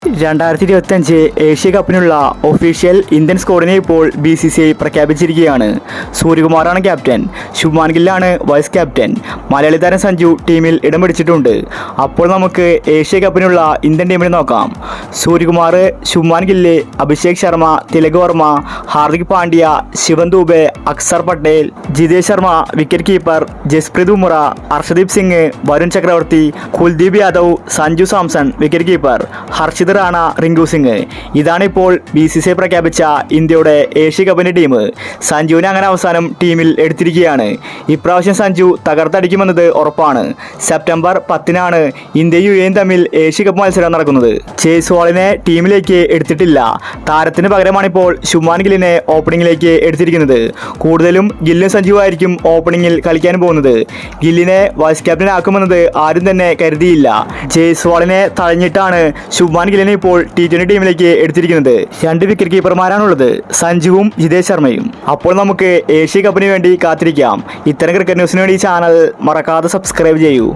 2025 Asia കപ്പിനുള്ള official Indian സ്ക്വാഡിനെ ഇപ്പോൾ BCCI പ്രഖ്യാപിച്ചിരിക്കുകയാണ്. സൂര്യകുമാറാണ് ക്യാപ്റ്റൻ, ശുഭ്മാൻ ഗില്ലാണ് വൈസ് ക്യാപ്റ്റൻ, മലയാളി താരം സഞ്ജു ടീമിൽ ഇടം പിടിച്ചിട്ടുണ്ട്. അപ്പോൾ നമുക്ക് ഏഷ്യ കപ്പിനുള്ള ഇന്ത്യൻ ടീമിനെ നോക്കാം. Suryakumar, Shubman Gill, Abhishek Sharma, Tilak Varma, Hardik Pandya, Shivan Dube, Axar Patel, Jithesh Sharma, wicket keeper, Jasprit Bumrah, Arshdeep Singh, Varun Chakravarthy, Kuldeep Yadav, Sanju Samson wicket keeper, Harshit Rana, Rinku Singh. ഇതാണ് ഇപ്പോൾ BCCI പ്രഖ്യാപിച്ച ഇന്ത്യയുടെ ഏഷ്യ കപ്പിന്റെ ടീം. സഞ്ജുവിനെ അങ്ങനെ അവസാനം ടീമിൽ എടുത്തിരിക്കുകയാണ്. ഇപ്രാവശ്യം സഞ്ജു തകർത്തടിക്കുമെന്നത് ഉറപ്പാണ്. സെപ്റ്റംബർ 10-നാണ് ഇന്ത്യയും UAE തമ്മിൽ ഏഷ്യ കപ്പ് മത്സരം നടക്കുന്നത്. ജയ്സ്വാളിനെ ടീമിലേക്ക് എടുത്തിട്ടില്ല. താരത്തിന് പകരമാണിപ്പോൾ ശുഭ്മാൻ ഗില്ലിനെ ഓപ്പണിംഗിലേക്ക് എടുത്തിരിക്കുന്നത്. കൂടുതലും ഗില്ലും സഞ്ജുവായിരിക്കും ഓപ്പണിംഗിൽ കളിക്കാൻ പോകുന്നത്. ഗില്ലിനെ വൈസ് ക്യാപ്റ്റൻ ആക്കുമെന്നത് ആരും തന്നെ കരുതിയില്ല. ജയ്സ്വാളിനെ തഴഞ്ഞിട്ടാണ് ശുഭ്മാൻ ഗില്ലിനെ ഇപ്പോൾ T20 ടീമിലേക്ക് എടുത്തിരിക്കുന്നത്. 2 വിക്കറ്റ് കീപ്പർമാരാണുള്ളത്, സഞ്ജുവും ജിതേഷ് ശർമ്മയും. അപ്പോൾ നമുക്ക് ഏഷ്യ കപ്പിന് വേണ്ടി കാത്തിരിക്കാം. ഇത്തരം ക്രിക്കറ്റ് ന്യൂസിന് വേണ്ടി ചാനൽ മറക്കാതെ സബ്സ്ക്രൈബ് ചെയ്യൂ.